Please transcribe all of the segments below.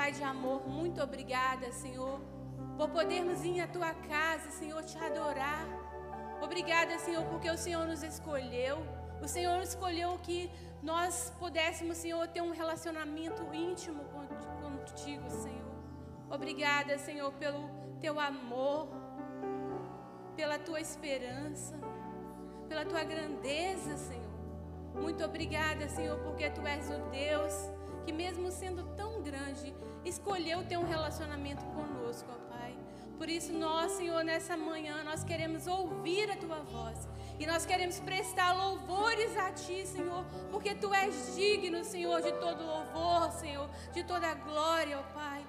Pai de amor, muito obrigada, Senhor, por podermos ir à Tua casa, Senhor, Te adorar. Obrigada, Senhor, porque o Senhor nos escolheu. O Senhor escolheu que nós pudéssemos, Senhor, ter um relacionamento íntimo contigo, Senhor. Obrigada, Senhor, pelo Teu amor, pela Tua esperança, pela Tua grandeza, Senhor. Muito obrigada, Senhor, porque Tu és o Deus que, mesmo sendo tão grande, escolheu ter um relacionamento conosco, ó Pai. Por isso nós, Senhor, nessa manhã, nós queremos ouvir a Tua voz. E nós queremos prestar louvores a Ti, Senhor, porque Tu és digno, Senhor, de todo louvor, Senhor, de toda glória, ó Pai.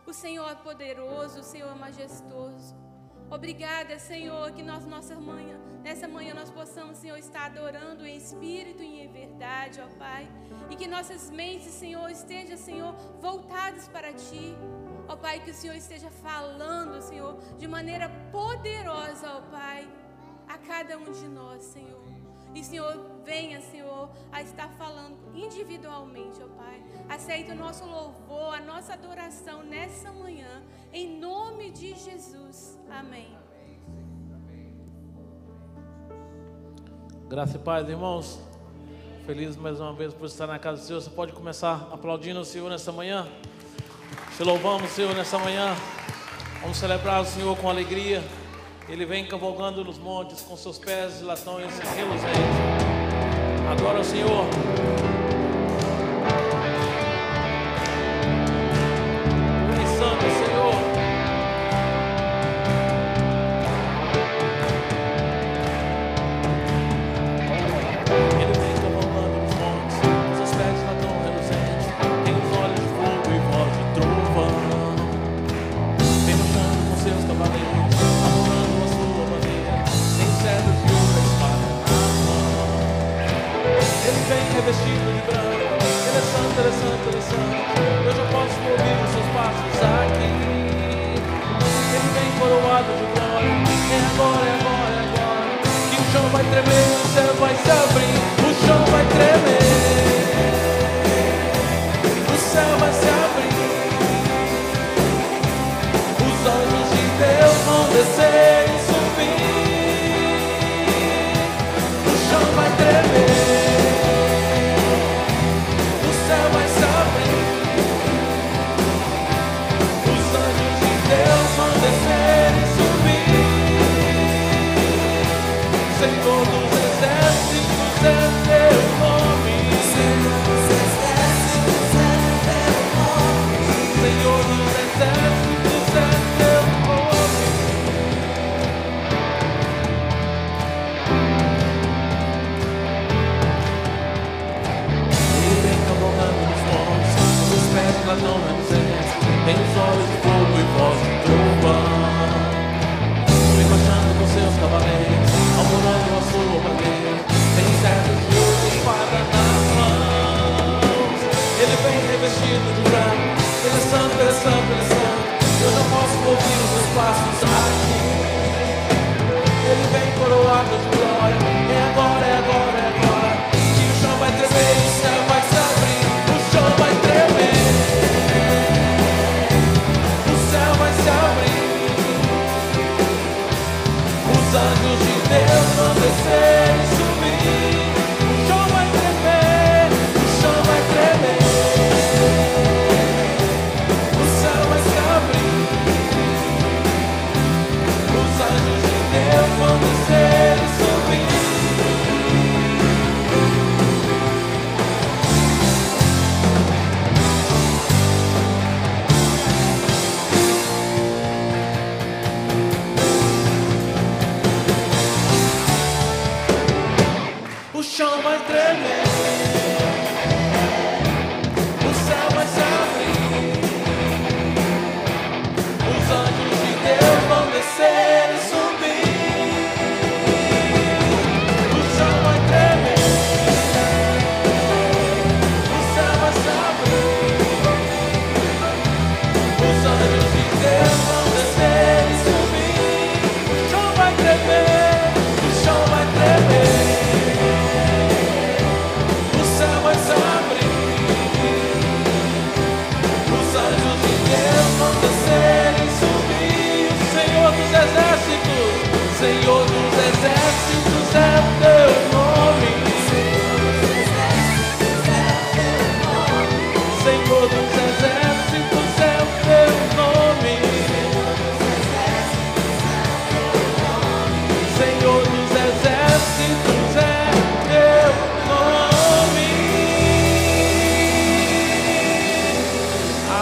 O Senhor é poderoso, o Senhor é majestoso. Obrigada, Senhor, que nessa manhã nós possamos, Senhor, estar adorando em espírito e em verdade, ó Pai. E que nossas mentes, Senhor, estejam, Senhor, voltadas para Ti. Ó Pai, que o Senhor esteja falando, Senhor, de maneira poderosa, ó Pai, a cada um de nós, Senhor. E, Senhor, venha, Senhor, a estar falando individualmente, ó Pai. Aceita o nosso louvor, a nossa adoração nessa manhã, em nome de Jesus. Amém. Graça e paz, irmãos. Feliz mais uma vez por estar na casa do Senhor. Você pode começar aplaudindo o Senhor nessa manhã. Te louvamos, Senhor, nessa manhã. Vamos celebrar o Senhor com alegria. Ele vem cavalgando nos montes com seus pés de latões reluzentes. Adora o Senhor. Santo Senhor. Ele vem cavalgando nos montes com seus pés de latão reluzente. Tem os olhos de fogo e voz de trovão. Vem marchando com seus cavaleiros, adorando a sua bandeira. Tem cedros de ouro, a espada na mão. Ele vem revestido de branco. Ele é santo, ele é santo, ele é santo. Eu já posso ouvir os seus passos aqui. Ele vem coroado de glória. É agora, é agora, é agora. Que o chão vai tremer, o céu vai se abrir. O chão vai tremer, o céu vai se abrir. Os anjos de Deus vão descer e subir. O chão vai tremer, o céu vai se abrir. Os anjos de Deus vão descer e subir. Senhor dos exércitos é teu nome. Senhor dos exércitos é teu nome. Senhor dos exércitos é teu nome. Ele vem cavalgando nos montes, com os pés de latão reluzentes. Tem os olhos de fogo e voz de trovão. Vem marchando com seus cavaleiros, alvorando a sua bandeira. Tem cetros de ouro e espada nas mãos. Ele vem revestido de branco. Ele é santo, ele é santo, ele é santo. Eu não posso ouvir os seus passos aqui. Ele vem coroado de glória. É agora, é agora, é agora. Que o chão vai tremer, o céu vai se abrir. O chão vai tremer, o céu vai se abrir. Os anjos de Deus vão descer e subir. O chão vai tremer, o chão vai tremer. O céu vai se abrir. Os anjos de Deus vão descer e subir. O chão vai tremer, o céu vai se abrir. Os anjos de Deus vão descer e subir. exércitos, Senhor dos exércitos é o teu nome. Senhor dos exércitos é o teu nome. Senhor dos exércitos é o teu nome.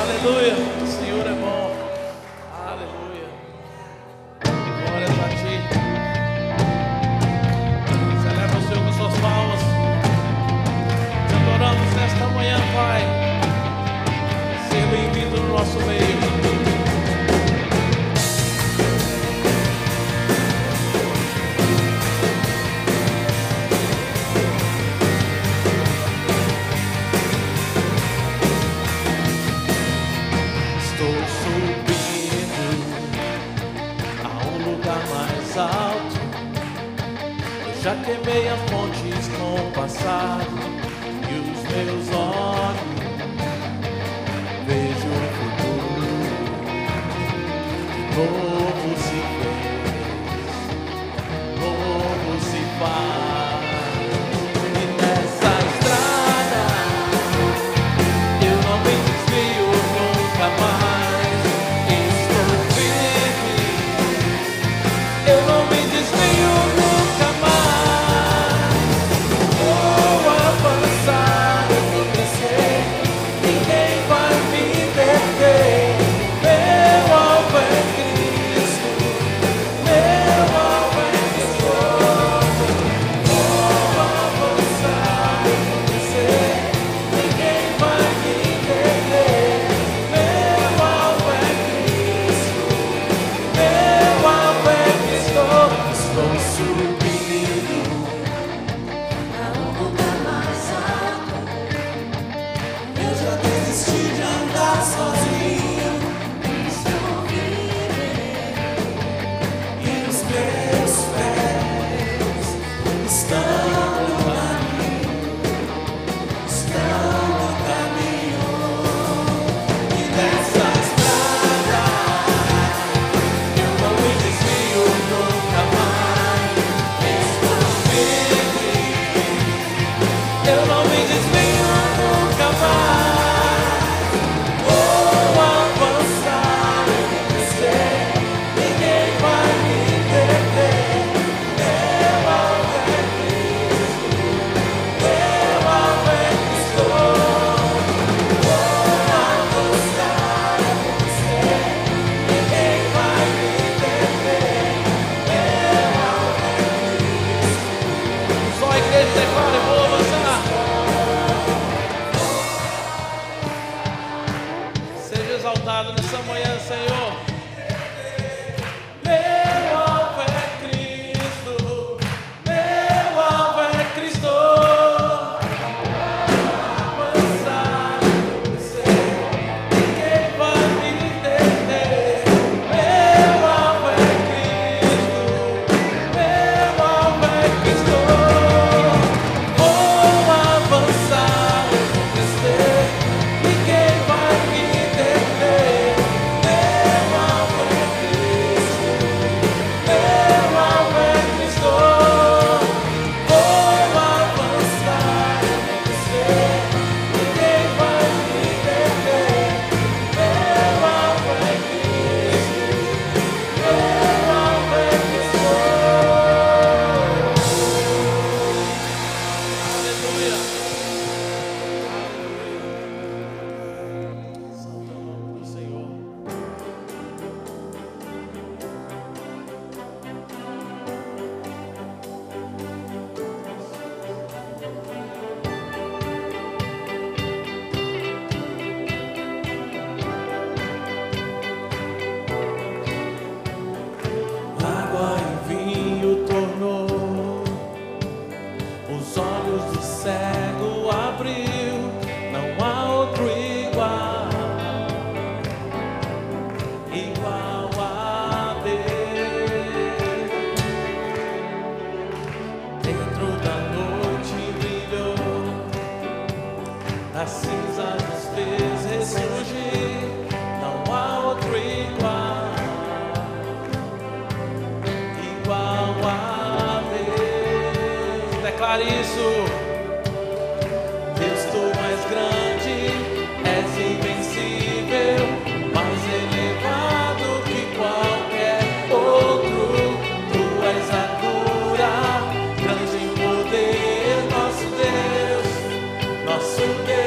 Aleluia, o Senhor é bom. Aleluia. Glórias a ti. Celebra o Senhor com suas palmas. Te adoramos nesta manhã, Pai. Seja bem-vindo no nosso meio. Estou subindo a um lugar mais alto. Eu já queimei as fontes com o passado e os meus olhos vejo o futuro. De novo se fez, novo se faz. E nessa estrada eu não me desvio nunca mais. Estou firme, eu não me desvio nunca mais. Vou avançar, eu vou crescer, ninguém vai me deter. Meu alvo é Cristo. declare isso. Deus, tu és grande, és invencível, mais elevado que qualquer outro. Tu és a cura, grande em poder, nosso Deus, nosso Deus.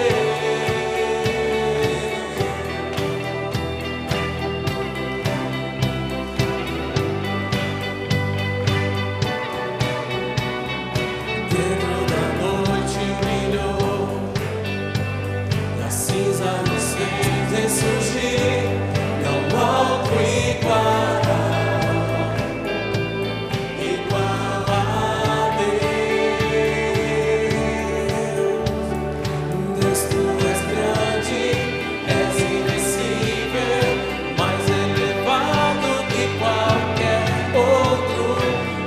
Dentro da noite brilhou, das cinzas nos fez ressurgir, não há outro igual a Deus. Deus, tu és grande, és invencível, mais elevado que qualquer outro.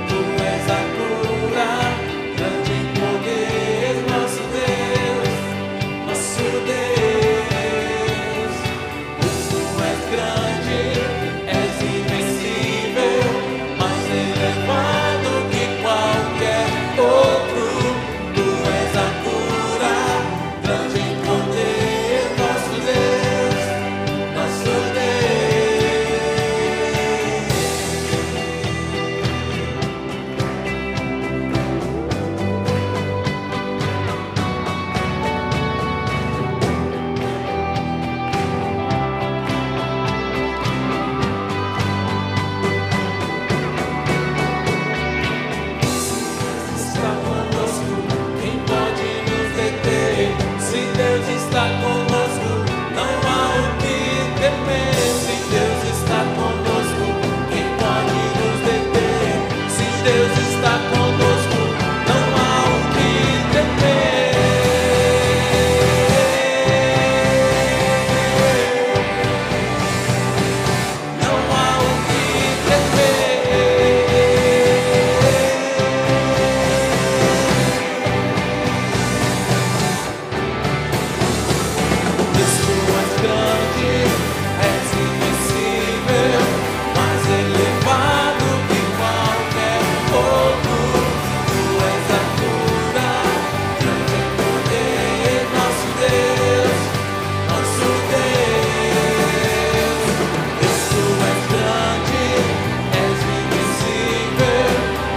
Tu és a cura, grande em poder, nosso Deus, nosso Deus. Deus, tu és grande, és invencível, mais elevado que qualquer outro. Tu és a cura, grande em poder, nosso Deus, nosso está conosco, quem pode nos deter? Se Deus está conosco, não há o que temer. Se Deus está conosco, quem pode nos deter? Se Deus está conosco, não há o que temer. Não há o que temer. Deus, tu és grande, és invencível, mais elevado que qualquer outro. Tu és a cura, grande em poder, nosso Deus, nosso Deus. Deus, tu és grande, és invencível,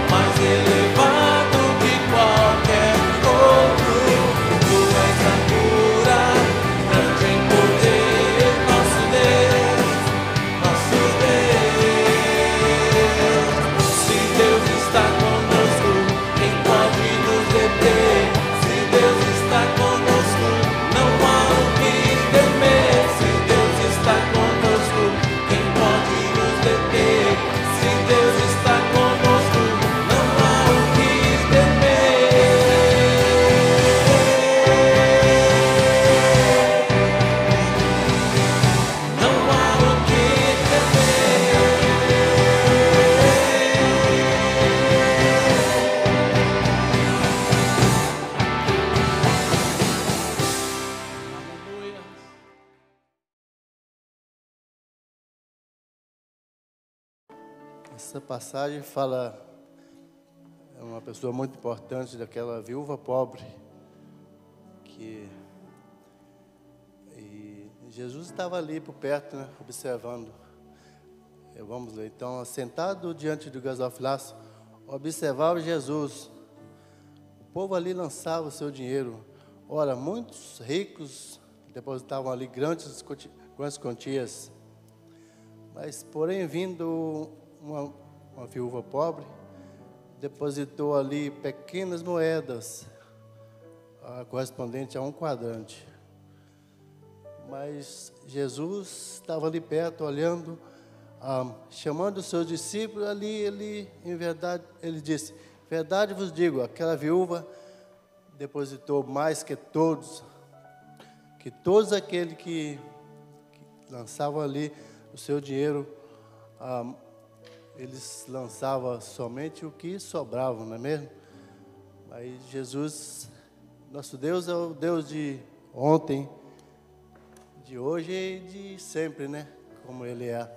mais elevado que qualquer outro. Tu és a cura, grande em poder, nosso Deus, nosso Deus. Se Deus está conosco, quem pode nos deter? Se Deus está conosco, não há o que temer. Se Deus está conosco, quem pode nos deter? Se Deus está conosco, não há o que temer. Não há o que temer. Aleluia. Essa passagem fala, é uma pessoa muito importante, daquela viúva pobre, e Jesus estava ali por perto, né, observando. Vamos ler. Então, sentado diante do gasofilaço, observava Jesus. O povo ali lançava o seu dinheiro. Ora, muitos ricos depositavam ali grandes quantias. Mas, porém, vindo uma viúva pobre, depositou ali pequenas moedas, correspondente a um quadrante. Mas Jesus estava ali perto, olhando, chamando os seus discípulos ali, em verdade, ele disse: verdade vos digo, aquela viúva depositou mais que todos aqueles que lançavam ali o seu dinheiro, eles lançavam somente o que sobrava, não é mesmo? Mas Jesus, nosso Deus é o Deus de ontem, de hoje e de sempre, né? Como Ele é.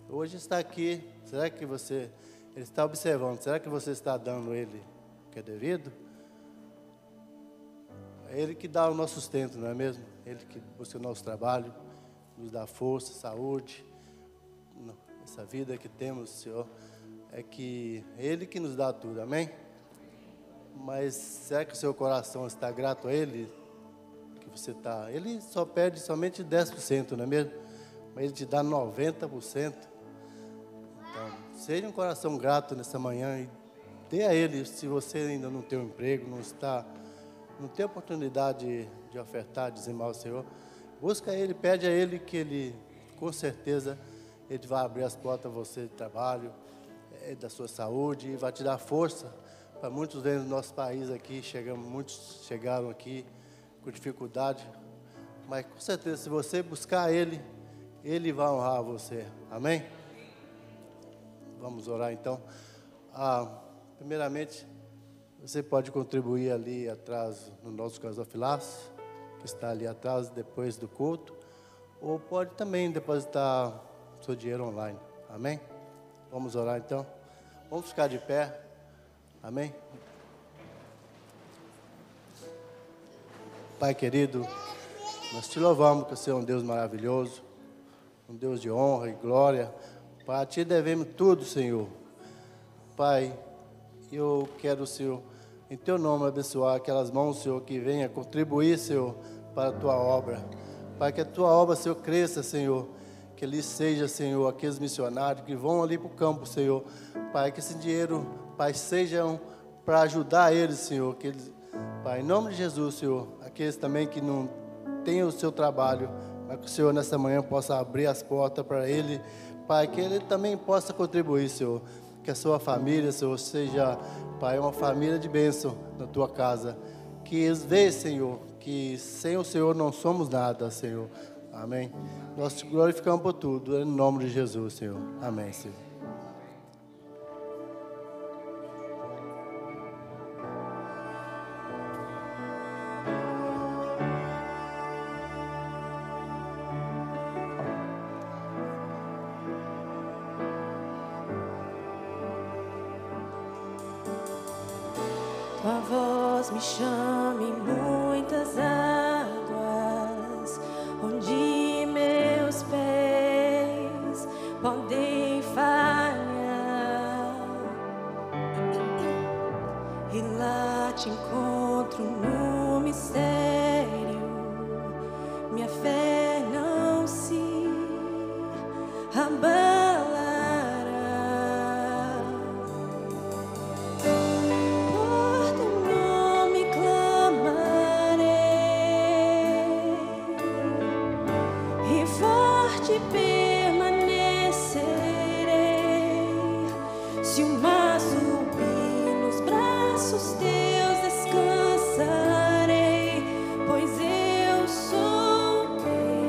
Hoje está aqui, será que Ele está observando, será que você está dando Ele o que é devido? É Ele que dá o nosso sustento, não é mesmo? Ele que busca o nosso trabalho, nos dá força, saúde, essa vida que temos, Senhor, é Ele que nos dá tudo, amém? Mas será que o seu coração está grato a Ele? Que você está? Ele só pede somente 10%, não é mesmo? Mas Ele te dá 90%. Então, seja um coração grato nessa manhã e dê a Ele, se você ainda não tem um emprego, não tem oportunidade de ofertar, dizimar ao Senhor, busca Ele, pede a Ele que Ele, com certeza, Ele vai abrir as portas a você de trabalho, da sua saúde, e vai te dar força. Para muitos deles no nosso país aqui, muitos chegaram aqui com dificuldade, mas com certeza, se você buscar Ele, Ele vai honrar você, amém? Vamos orar então. Primeiramente, você pode contribuir ali atrás no nosso gasofilaço, que está ali atrás depois do culto, ou pode também depositar seu dinheiro online, amém? Vamos orar então. Vamos ficar de pé, amém? Pai querido, nós te louvamos que você é um Deus maravilhoso, um Deus de honra e glória. Pai, a ti devemos tudo, Senhor. Pai, eu quero, Senhor, em teu nome abençoar aquelas mãos, Senhor, que venham contribuir, Senhor, para a tua obra. Pai, que a tua obra, Senhor, cresça, Senhor. Que ali seja, Senhor, aqueles missionários que vão ali para o campo, Senhor. Pai, que esse dinheiro, Pai, sejam para ajudar eles, Senhor. Que eles, Pai, em nome de Jesus, Senhor, aqueles também que não têm o seu trabalho, mas que o Senhor nessa manhã possa abrir as portas para ele. Pai, que ele também possa contribuir, Senhor. Que a sua família, Senhor, seja, Pai, uma família de bênção na tua casa. Que eles vejam, Senhor, que sem o Senhor não somos nada, Senhor. Amém. Nós te glorificamos por tudo, em nome de Jesus, Senhor. Amém, Senhor. Tua voz me chama em muitas águas, onde meus pés podem falhar, e lá te encontro no mistério. Minha fé não se abalará. Por teu nome clamarei, e forte permanecerei. Se o mar subir nos braços teus, descansarei, pois eu sou teu.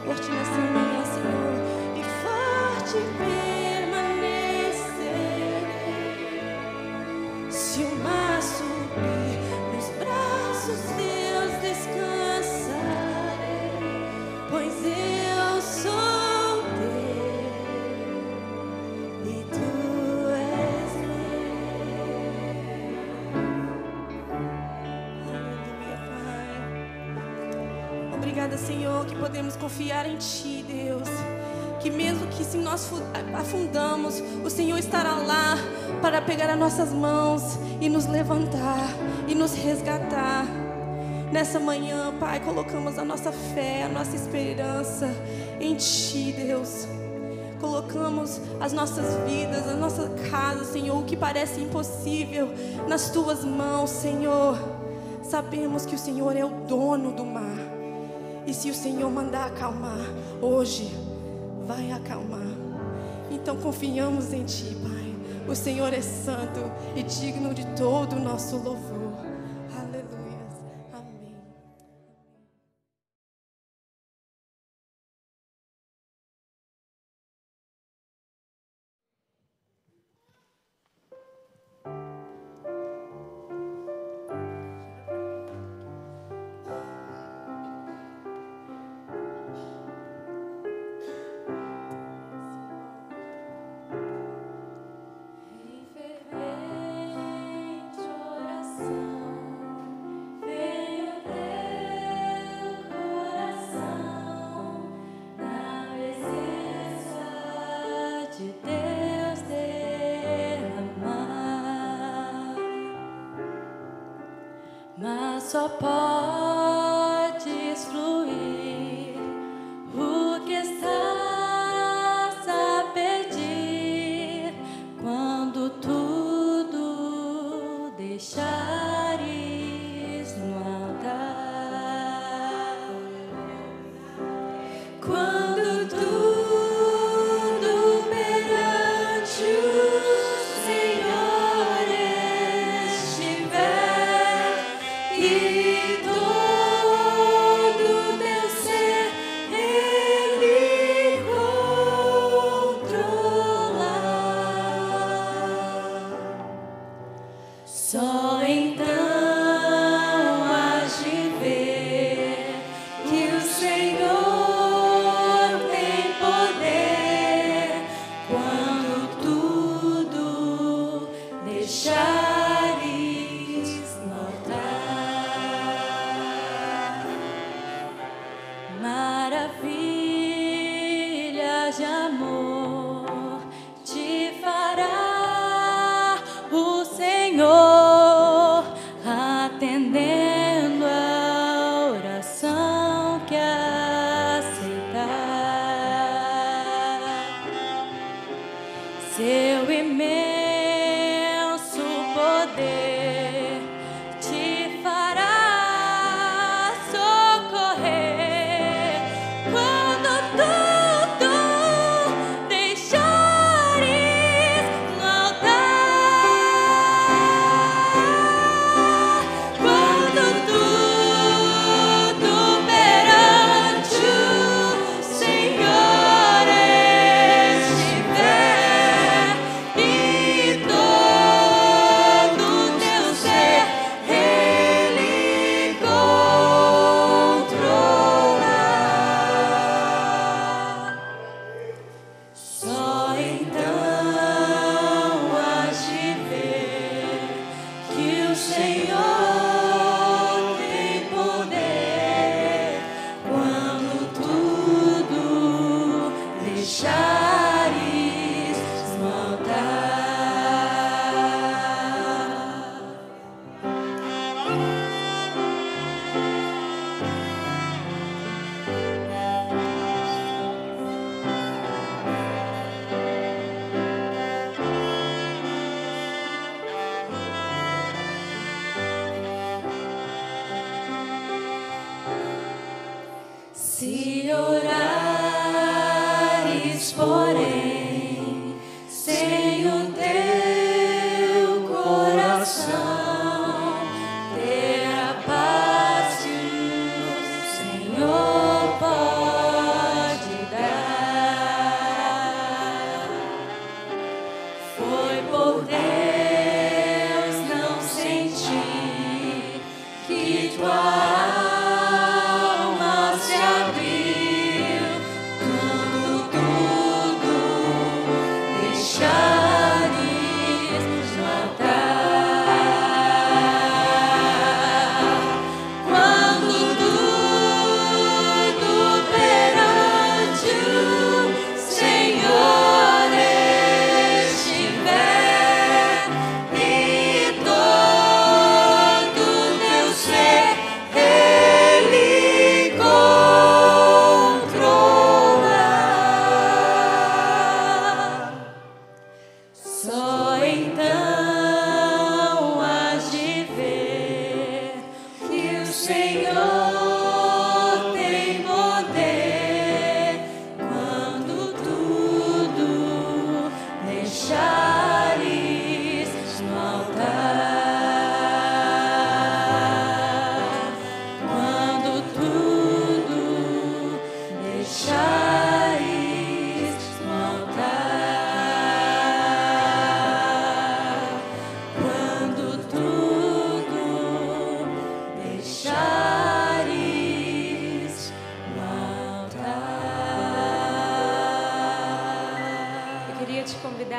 por Ti nessa manhã, Senhor, e forte permanecerei. Se o mar subir, nos braços Teus descansarei, pois eu sou Teu e Tu és meu. Aleluia, Pai. Obrigada, Senhor, que podemos confiar em Ti, Deus. Que mesmo que se nós afundamos, o Senhor estará lá para pegar as nossas mãos e nos levantar e nos resgatar. Nessa manhã, Pai, colocamos a nossa fé, a nossa esperança em Ti, Deus. Colocamos as nossas vidas, a nossa casa, Senhor, o que parece impossível, nas Tuas mãos, Senhor. Sabemos que o Senhor é o dono do mar. E se o Senhor mandar acalmar, hoje vai acalmar. Então confiamos em Ti, Pai. O Senhor é santo e digno de todo o nosso louvor. Aleluia. Amém. Em fervente oração, venho ao Teu coração, na presença de Deus derramar. Mas só podes fluir o que estás a pedir quando tudo deixares no altar. Quando tudo perante o Senhor estiver e todo teu ser Ele controlar, só então hás de ver que o Senhor tem poder quando tudo deixares no altar. Maravilhas de amor te fará o Senhor, atendendo a oração que aceitar. Seu imenso poder te fará socorrer quando tudo deixares no altar. Quando tudo perante o Senhor estiver e todo teu ser Ele controlar, só então hás de ver que o Senhor tem poder quando tudo deixares no altar. Se orares, porém, sem o teu coração ter a paz que o Senhor pode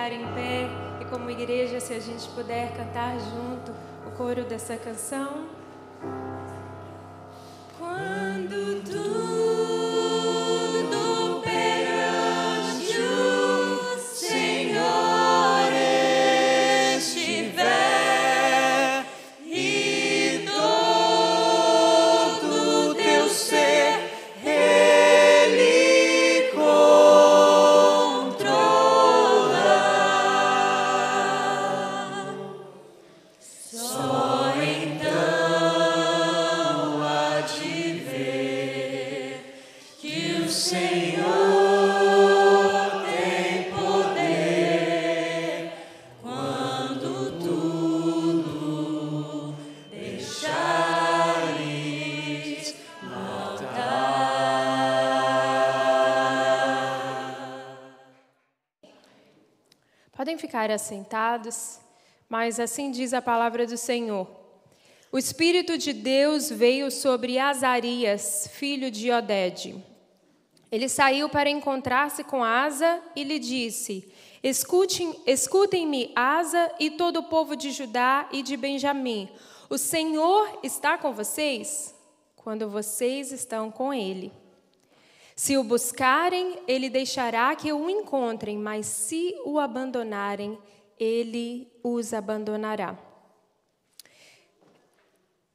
ficar em pé e, como igreja, se a gente puder cantar junto o coro dessa canção. Quando tudo perante o Senhor estiver e todo teu ser Ele controla, só então há de ver que o Senhor tem poder quando tudo deixares faltar. Podem ficar assentados, mas assim diz a palavra do Senhor. O Espírito de Deus veio sobre Azarias, filho de Oded. Ele saiu para encontrar-se com Asa e lhe disse: Escutem-me, Asa e todo o povo de Judá e de Benjamim. O Senhor está com vocês quando vocês estão com Ele. Se o buscarem, Ele deixará que o encontrem, mas se o abandonarem, Ele os abandonará.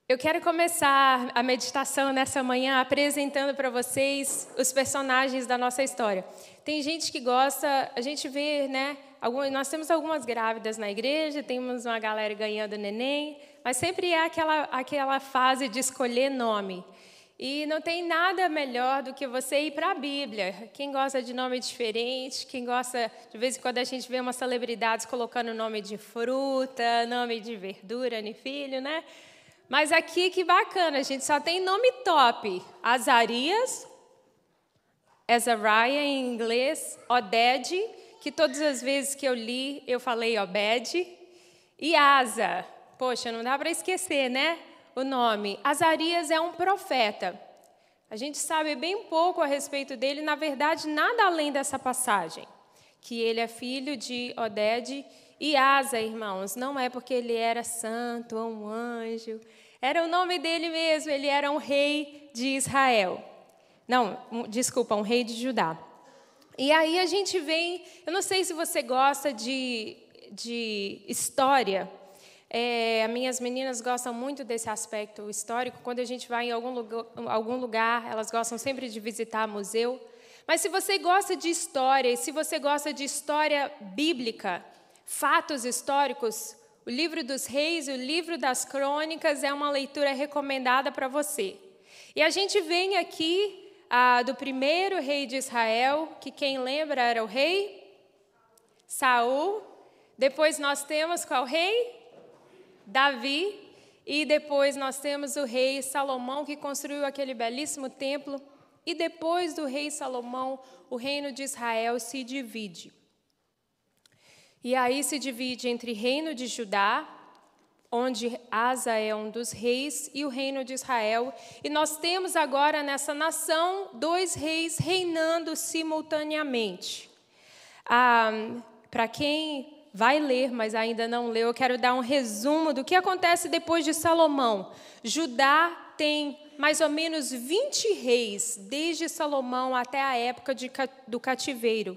Eu quero começar a meditação nessa manhã apresentando para vocês os personagens da nossa história. Tem gente que gosta, a gente vê, né? Nós temos algumas grávidas na igreja, temos uma galera ganhando neném, mas sempre é aquela fase de escolher nome. E não tem nada melhor do que você ir para a Bíblia. Quem gosta de nome diferente, quem gosta, de vez em quando a gente vê umas celebridades colocando nome de fruta, nome de verdura, no filho, né? Mas aqui, que bacana, a gente só tem nome top. Azarias, Azariah em inglês, Oded, que todas as vezes que eu li, eu falei Obed, e Asa. Poxa, não dá para esquecer, né? O nome. Azarias é um profeta. A gente sabe bem pouco a respeito dele, na verdade, nada além dessa passagem. Que ele é filho de Oded. E Asa, irmãos, não é porque ele era santo ou um anjo. Era o nome dele mesmo, ele era um rei de Israel. Não, desculpa, um rei de Judá. E aí a gente vem, eu não sei se você gosta de história. Minhas meninas gostam muito desse aspecto histórico. Quando a gente vai em algum lugar, elas gostam sempre de visitar museu. Mas se você gosta de história, e se você gosta de história bíblica, fatos históricos, o livro dos reis e o livro das crônicas é uma leitura recomendada para você. E a gente vem aqui do primeiro rei de Israel, que quem lembra era o rei Saul. Depois nós temos qual rei? Davi. E depois nós temos o rei Salomão, que construiu aquele belíssimo templo. E depois do rei Salomão, o reino de Israel se divide. E aí se divide entre reino de Judá, onde Asa é um dos reis, e o reino de Israel. E nós temos agora nessa nação 2 reis reinando simultaneamente. Para quem vai ler, mas ainda não leu, eu quero dar um resumo do que acontece depois de Salomão. Judá tem mais ou menos 20 reis, desde Salomão até a época do cativeiro.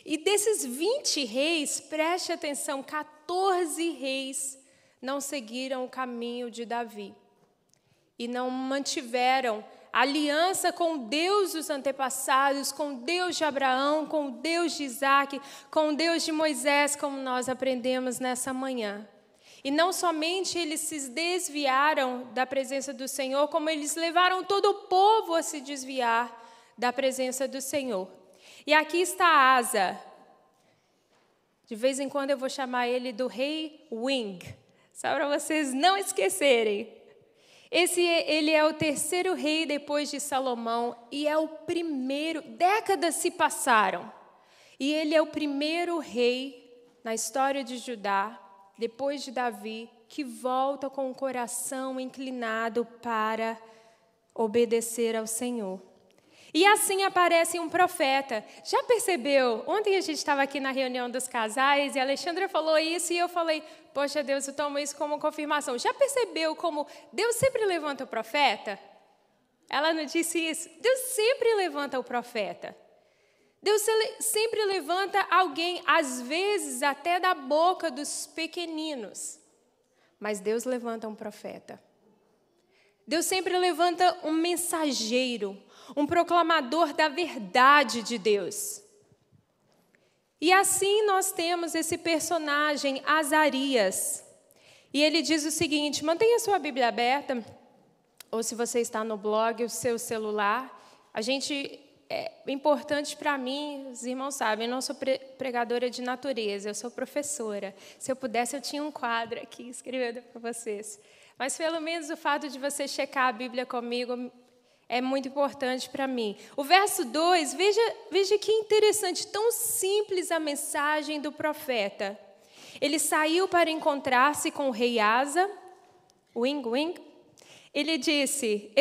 E desses 20 reis, preste atenção, 14 reis não seguiram o caminho de Davi. E não mantiveram aliança com Deus dos antepassados, com Deus de Abraão, com Deus de Isaac, com Deus de Moisés, como nós aprendemos nessa manhã. E não somente eles se desviaram da presença do Senhor, como eles levaram todo o povo a se desviar da presença do Senhor. E aqui está Asa. De vez em quando eu vou chamar ele do rei Wing, só para vocês não esquecerem. Ele é o 3º rei depois de Salomão e é o primeiro, décadas se passaram, e ele é o primeiro rei na história de Judá, depois de Davi, que volta com o coração inclinado para obedecer ao Senhor. E assim aparece um profeta. Já percebeu? Ontem a gente estava aqui na reunião dos casais e a Alexandra falou isso e eu falei, poxa Deus, eu tomo isso como confirmação. Já percebeu como Deus sempre levanta o profeta? Ela não disse isso. Deus sempre levanta o profeta. Deus sempre levanta alguém, às vezes até da boca dos pequeninos. Mas Deus levanta um profeta. Deus sempre levanta um mensageiro, um proclamador da verdade de Deus. E assim nós temos esse personagem, Azarias. E ele diz o seguinte, mantenha sua Bíblia aberta, ou se você está no blog, o seu celular. É importante para mim, os irmãos sabem, eu não sou pregadora de natureza, eu sou professora. Se eu pudesse, eu tinha um quadro aqui escrevendo para vocês. Mas pelo menos o fato de você checar a Bíblia comigo é muito importante para mim. O verso 2, veja que interessante, tão simples a mensagem do profeta. Ele saiu para encontrar-se com o rei Asa, Ele disse,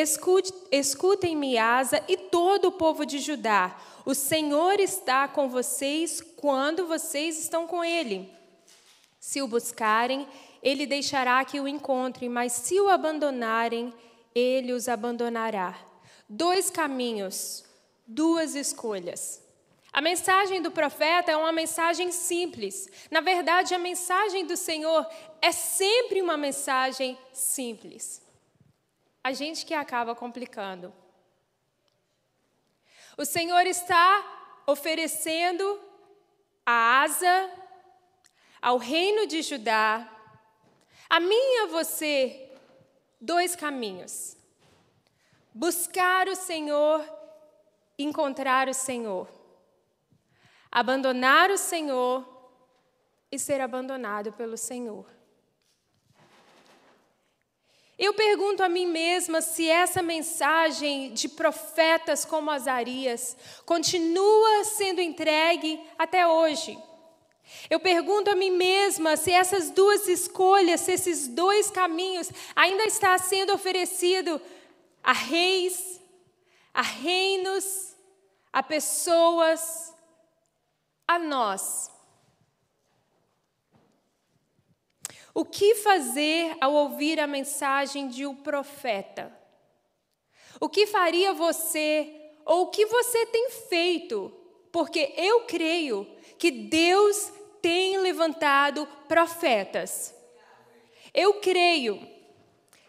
escutem-me, Asa, e todo o povo de Judá. O Senhor está com vocês quando vocês estão com Ele. Se o buscarem, Ele deixará que o encontrem, mas se o abandonarem, Ele os abandonará. 2 caminhos, 2 escolhas. A mensagem do profeta é uma mensagem simples. Na verdade, a mensagem do Senhor é sempre uma mensagem simples. A gente que acaba complicando. O Senhor está oferecendo a Asa, ao reino de Judá, a mim e a você, 2 caminhos. Buscar o Senhor, encontrar o Senhor. Abandonar o Senhor e ser abandonado pelo Senhor. Eu pergunto a mim mesma se essa mensagem de profetas como Azarias continua sendo entregue até hoje. Eu pergunto a mim mesma se essas 2 escolhas, se esses 2 caminhos ainda está sendo oferecido a reis, a reinos, a pessoas, a nós. O que fazer ao ouvir a mensagem de um profeta? O que faria você, ou o que você tem feito? Porque eu creio que Deus tem levantado profetas. Eu creio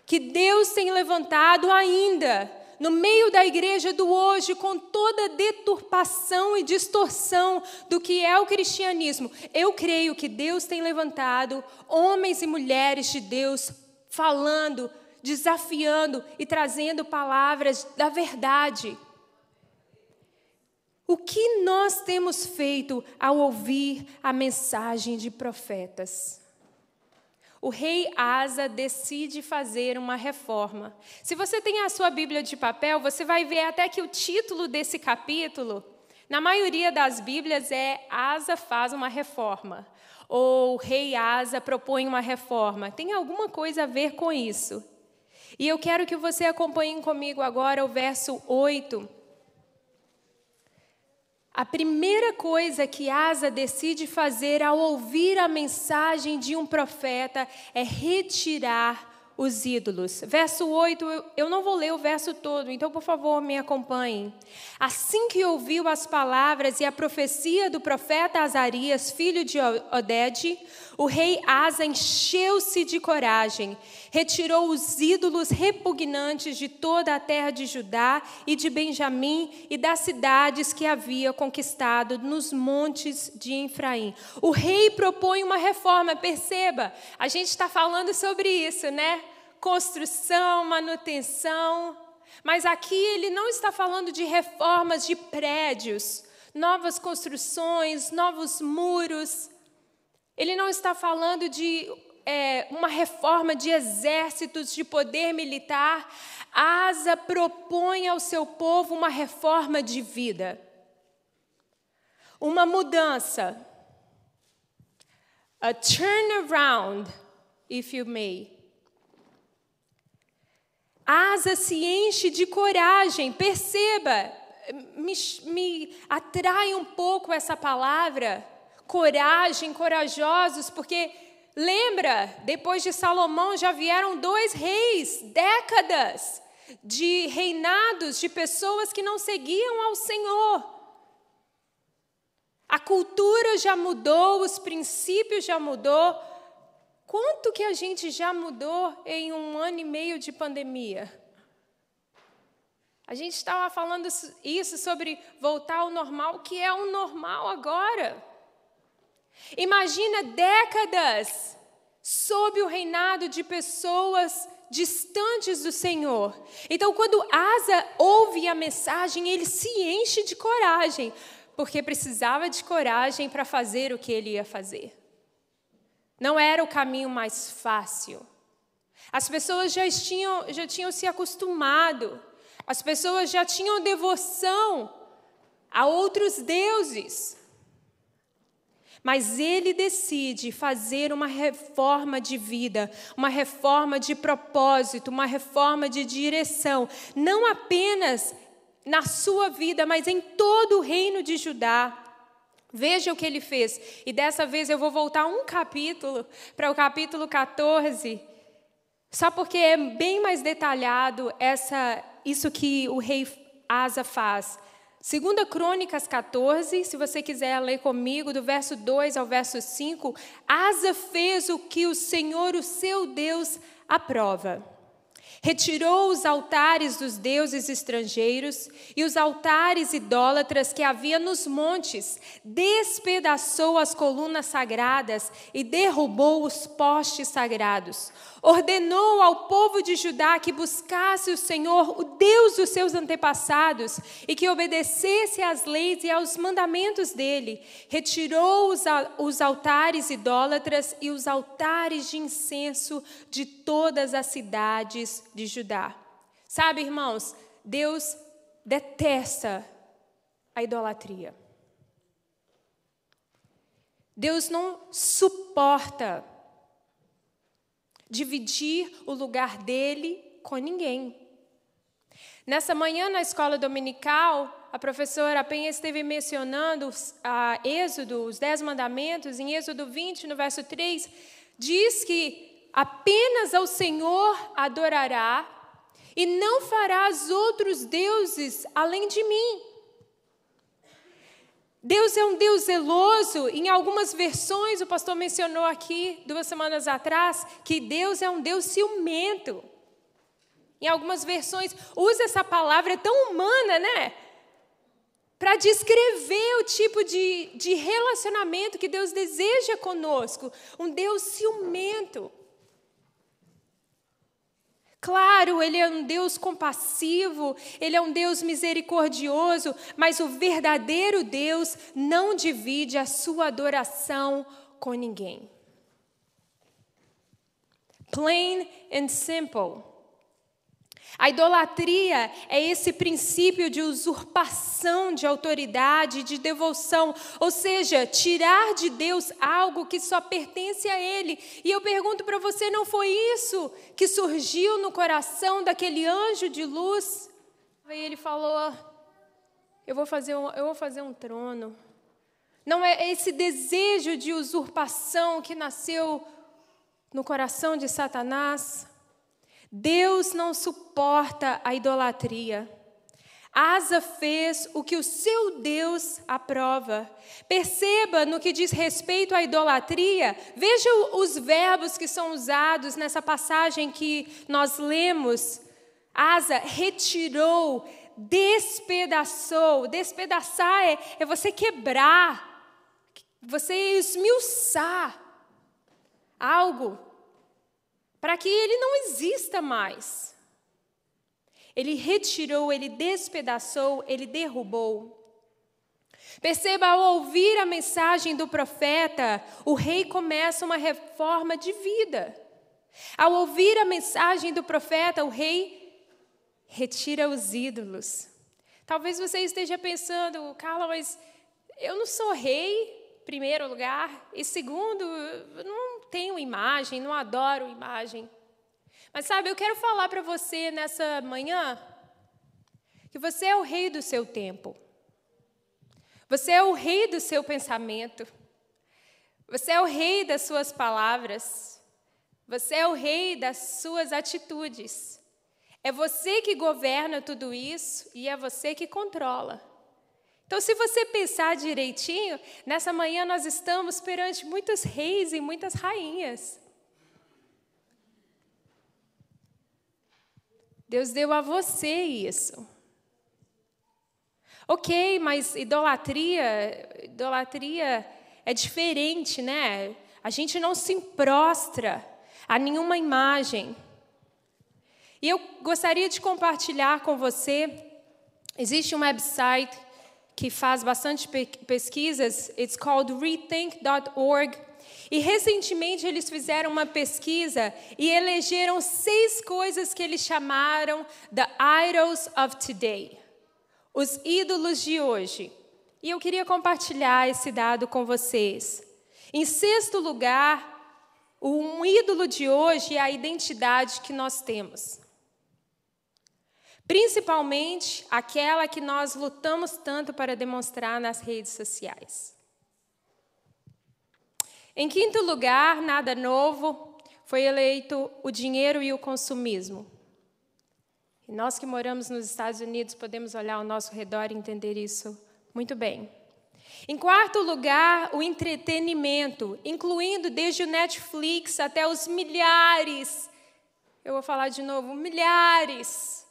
que Deus tem levantado ainda, no meio da igreja do hoje, com toda a deturpação e distorção do que é o cristianismo. Eu creio que Deus tem levantado homens e mulheres de Deus falando, desafiando e trazendo palavras da verdade. O que nós temos feito ao ouvir a mensagem de profetas? O rei Asa decide fazer uma reforma. Se você tem a sua Bíblia de papel, você vai ver até que o título desse capítulo, na maioria das Bíblias, é Asa faz uma reforma. Ou rei Asa propõe uma reforma. Tem alguma coisa a ver com isso. E eu quero que você acompanhe comigo agora o verso 8. A primeira coisa que Asa decide fazer ao ouvir a mensagem de um profeta é retirar os ídolos. Verso 8, eu não vou ler o verso todo, então, por favor, me acompanhem. Assim que ouviu as palavras e a profecia do profeta Azarias, filho de Oded, o rei Asa encheu-se de coragem, retirou os ídolos repugnantes de toda a terra de Judá e de Benjamim e das cidades que havia conquistado nos montes de Efraim. O rei propõe uma reforma, perceba, a gente está falando sobre isso, né? Construção, manutenção, mas aqui ele não está falando de reformas de prédios, novas construções, novos muros. Ele não está falando de uma reforma de exércitos, de poder militar. Asa propõe ao seu povo uma reforma de vida, uma mudança, a turnaround, if you may. Asa se enche de coragem, perceba, me atrai um pouco essa palavra, coragem, corajosos, porque lembra, depois de Salomão já vieram 2 reis, décadas de reinados de pessoas que não seguiam ao Senhor. A cultura já mudou, os princípios já mudou. Quanto que a gente já mudou em 1 ano e meio de pandemia? A gente estava falando isso sobre voltar ao normal, o que é o normal agora. Imagina décadas sob o reinado de pessoas distantes do Senhor. Então, quando Asa ouve a mensagem, ele se enche de coragem, porque precisava de coragem para fazer o que ele ia fazer. Não era o caminho mais fácil. As pessoas já tinham se acostumado. As pessoas já tinham devoção a outros deuses. Mas ele decide fazer uma reforma de vida, uma reforma de propósito, uma reforma de direção, não apenas na sua vida, mas em todo o reino de Judá. Veja o que ele fez. E dessa vez eu vou voltar um capítulo, para o capítulo 14, só porque é bem mais detalhado isso que o rei Asa faz. 2 Crônicas 14, se você quiser ler comigo, do verso 2 ao verso 5, Asa fez o que o Senhor, o seu Deus, aprova. Retirou os altares dos deuses estrangeiros e os altares idólatras que havia nos montes, despedaçou as colunas sagradas e derrubou os postes sagrados. Ordenou ao povo de Judá que buscasse o Senhor, o Deus dos seus antepassados, e que obedecesse às leis e aos mandamentos dele. Retirou os altares idólatras e os altares de incenso de todas as cidades de Judá. Sabe, irmãos, Deus detesta a idolatria. Deus não suporta dividir o lugar dele com ninguém. Nessa manhã, na escola dominical, a professora Penha esteve mencionando Êxodo, os 10 mandamentos. Em Êxodo 20, no verso 3, diz que apenas ao Senhor adorará e não farás outros deuses além de mim. Deus é um Deus zeloso. Em algumas versões, o pastor mencionou aqui 2 semanas atrás, que Deus é um Deus ciumento. Em algumas versões, usa essa palavra tão humana, né? Para descrever o tipo de relacionamento que Deus deseja conosco. Um Deus ciumento. Claro, Ele é um Deus compassivo, Ele é um Deus misericordioso, mas o verdadeiro Deus não divide a sua adoração com ninguém. Plain and simple. A idolatria é esse princípio de usurpação de autoridade, de devoção, ou seja, tirar de Deus algo que só pertence a Ele. E eu pergunto para você, não foi isso que surgiu no coração daquele anjo de luz? E ele falou, eu vou fazer um trono. Não é esse desejo de usurpação que nasceu no coração de Satanás? Deus não suporta a idolatria. Asa fez o que o seu Deus aprova. Perceba no que diz respeito à idolatria, veja os verbos que são usados nessa passagem que nós lemos. Asa retirou, despedaçou. Despedaçar é você quebrar, você esmiuçar algo, para que ele não exista mais. Ele retirou, ele despedaçou, ele derrubou. Perceba, ao ouvir a mensagem do profeta, o rei começa uma reforma de vida. Ao ouvir a mensagem do profeta, o rei retira os ídolos. Talvez você esteja pensando, Carla, mas eu não sou rei, em primeiro lugar, e segundo, eu não tenho imagem, não adoro imagem. Mas sabe, eu quero falar para você nessa manhã que você é o rei do seu tempo. Você é o rei do seu pensamento. Você é o rei das suas palavras. Você é o rei das suas atitudes. É você que governa tudo isso e é você que controla. Então, se você pensar direitinho, nessa manhã nós estamos perante muitos reis e muitas rainhas. Deus deu a você isso. Ok, mas idolatria é diferente, né? A gente não se prostra a nenhuma imagem. E eu gostaria de compartilhar com você, existe um website que faz bastante pesquisas, it's called rethink.org, e recentemente eles fizeram uma pesquisa e elegeram 6 coisas que eles chamaram the idols of today, os ídolos de hoje. E eu queria compartilhar esse dado com vocês. Em 6º lugar, um ídolo de hoje é a identidade que nós temos. Principalmente aquela que nós lutamos tanto para demonstrar nas redes sociais. Em 5º lugar, nada novo, foi eleito o dinheiro e o consumismo. E nós que moramos nos Estados Unidos podemos olhar ao nosso redor e entender isso muito bem. Em 4º lugar, o entretenimento, incluindo desde o Netflix até os milhares, eu vou falar de novo, milhares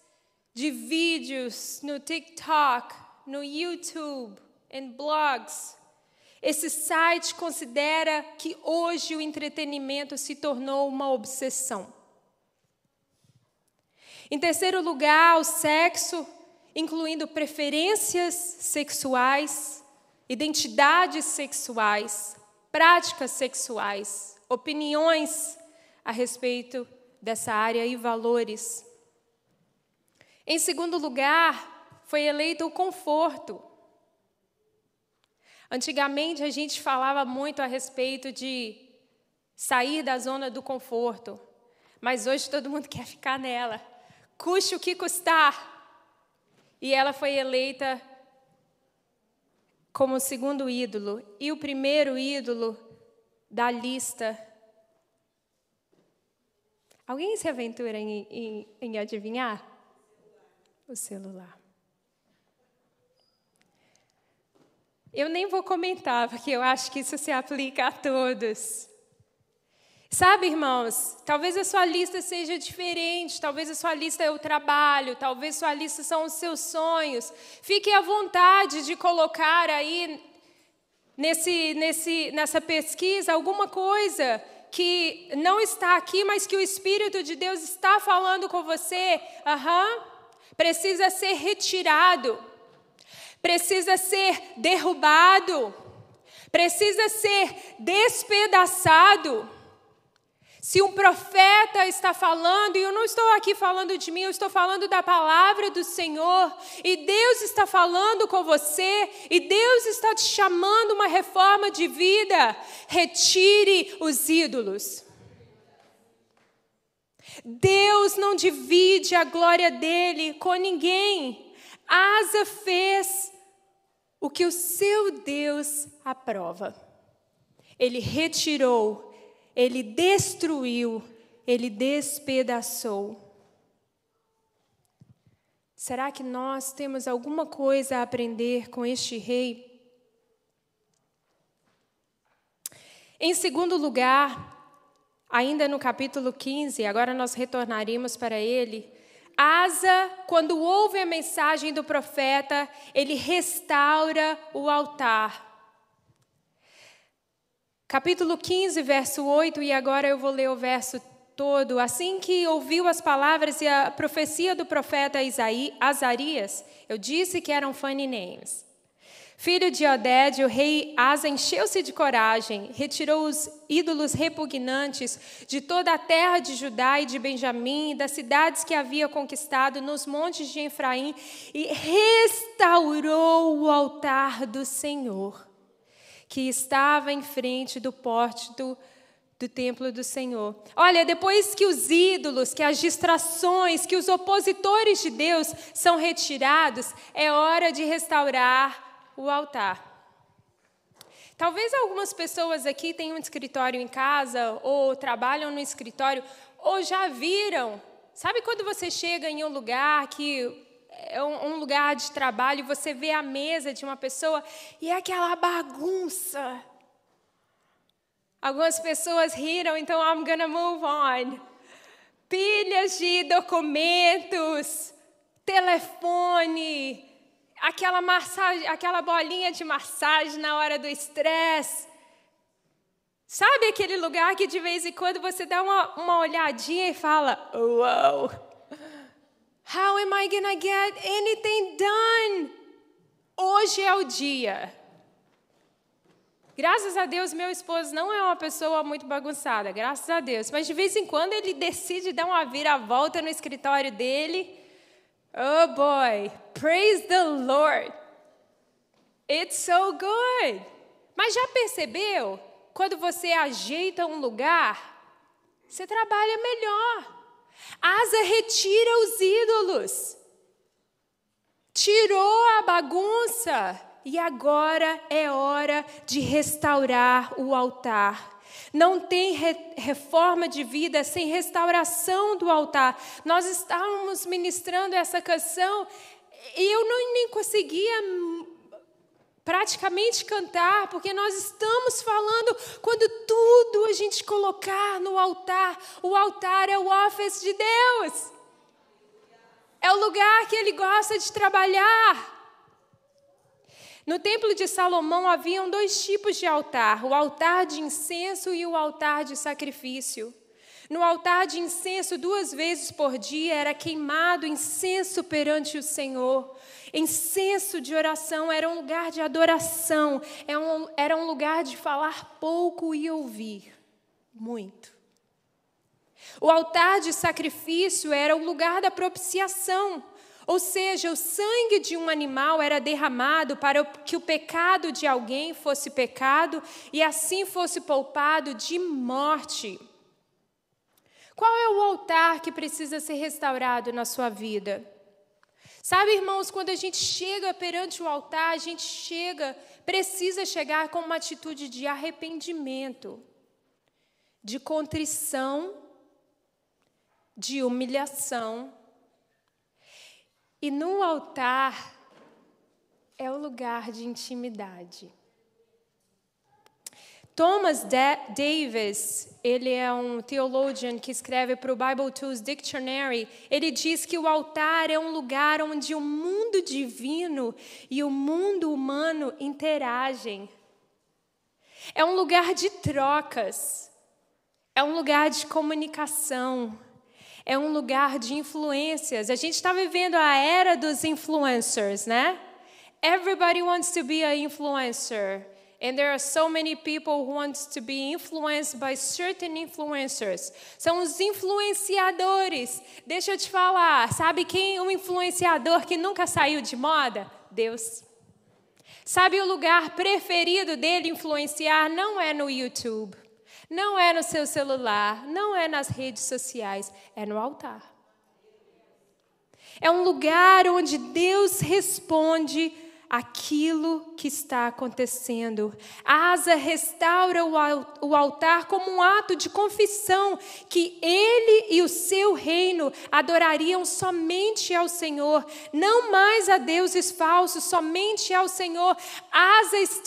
de vídeos no TikTok, no YouTube, em blogs. Esse site considera que hoje o entretenimento se tornou uma obsessão. Em 3º lugar, o sexo, incluindo preferências sexuais, identidades sexuais, práticas sexuais, opiniões a respeito dessa área e valores. Em 2º lugar, foi eleito o conforto. Antigamente, a gente falava muito a respeito de sair da zona do conforto, mas hoje todo mundo quer ficar nela, custe o que custar. E ela foi eleita como o 2º ídolo. E o primeiro ídolo da lista. Alguém se aventura em adivinhar? O celular. Eu nem vou comentar, porque eu acho que isso se aplica a todos. Sabe, irmãos, talvez a sua lista seja diferente, talvez a sua lista é o trabalho, talvez a sua lista são os seus sonhos. Fique à vontade de colocar aí nessa pesquisa alguma coisa que não está aqui, mas que o Espírito de Deus está falando com você. Precisa ser retirado, precisa ser derrubado, precisa ser despedaçado. Se um profeta está falando, e eu não estou aqui falando de mim, eu estou falando da palavra do Senhor, e Deus está falando com você, e Deus está te chamando uma reforma de vida, retire os ídolos. Deus não divide a glória dele com ninguém. Asa fez o que o seu Deus aprova. Ele retirou, ele destruiu, ele despedaçou. Será que nós temos alguma coisa a aprender com este rei? Em 2º lugar, ainda no capítulo 15, agora nós retornaremos para ele. Asa, quando ouve a mensagem do profeta, ele restaura o altar. Capítulo 15, verso 8, e agora eu vou ler o verso todo. Assim que ouviu as palavras e a profecia do profeta Azarias, eu disse que eram funny names. Filho de Oded, o rei Asa encheu-se de coragem, retirou os ídolos repugnantes de toda a terra de Judá e de Benjamim, das cidades que havia conquistado nos montes de Efraim, e restaurou o altar do Senhor, que estava em frente do pórtico do templo do Senhor. Olha, depois que os ídolos, que as distrações, que os opositores de Deus são retirados, é hora de restaurar o altar. Talvez algumas pessoas aqui tenham um escritório em casa, ou trabalham no escritório, ou já viram. Sabe quando você chega em um lugar que é um lugar de trabalho e você vê a mesa de uma pessoa e é aquela bagunça? Algumas pessoas riram, então I'm gonna move on. Pilhas de documentos, telefone, aquela bolinha de massagem na hora do estresse. Sabe aquele lugar que de vez em quando você dá uma olhadinha e fala, wow, how am I gonna get anything done? Hoje é o dia. Graças a Deus, meu esposo não é uma pessoa muito bagunçada, graças a Deus. Mas de vez em quando ele decide dar uma viravolta no escritório dele. Oh boy, praise the Lord. It's so good. Mas já percebeu? Quando você ajeita um lugar, você trabalha melhor. Asa retira os ídolos. Tirou a bagunça. E agora é hora de restaurar o altar. Não tem reforma de vida sem restauração do altar. Nós estávamos ministrando essa canção e eu nem conseguia praticamente cantar, porque nós estamos falando quando tudo a gente colocar no altar. O altar é o office de Deus. É o lugar que Ele gosta de trabalhar. No templo de Salomão haviam 2 tipos de altar, o altar de incenso e o altar de sacrifício. No altar de incenso, 2 vezes por dia era queimado incenso perante o Senhor. Incenso de oração era um lugar de adoração, era um lugar de falar pouco e ouvir muito. O altar de sacrifício era o lugar da propiciação. Ou seja, o sangue de um animal era derramado para que o pecado de alguém fosse pecado e assim fosse poupado de morte. Qual é o altar que precisa ser restaurado na sua vida? Sabe, irmãos, quando a gente chega perante o altar, a gente precisa chegar com uma atitude de arrependimento, de contrição, de humilhação. E no altar é o lugar de intimidade. Thomas Davis, ele é um theologian que escreve para o Bible Tools Dictionary. Ele diz que o altar é um lugar onde o mundo divino e o mundo humano interagem. É um lugar de trocas. É um lugar de comunicação. É um lugar de influências. A gente está vivendo a era dos influencers, né? Everybody wants to be an influencer. And there are so many people who want to be influenced by certain influencers. São os influenciadores. Deixa eu te falar, sabe quem é um influenciador que nunca saiu de moda? Deus. Sabe o lugar preferido dele influenciar? Não é no YouTube. Não é no seu celular, não é nas redes sociais, é no altar. É um lugar onde Deus responde aquilo que está acontecendo. Asa restaura o altar como um ato de confissão que ele e o seu reino adorariam somente ao Senhor, não mais a deuses falsos, somente ao Senhor.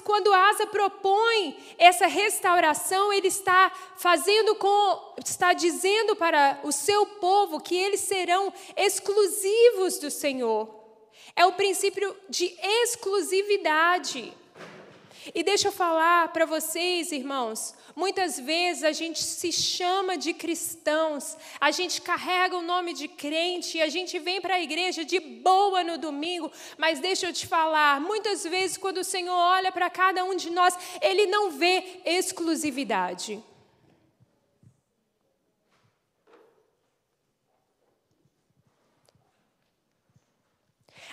Quando Asa propõe essa restauração, ele está dizendo para o seu povo que eles serão exclusivos do Senhor. É o princípio de exclusividade. E deixa eu falar para vocês, irmãos, muitas vezes a gente se chama de cristãos, a gente carrega o nome de crente, a gente vem para a igreja de boa no domingo, mas deixa eu te falar, muitas vezes quando o Senhor olha para cada um de nós, Ele não vê exclusividade.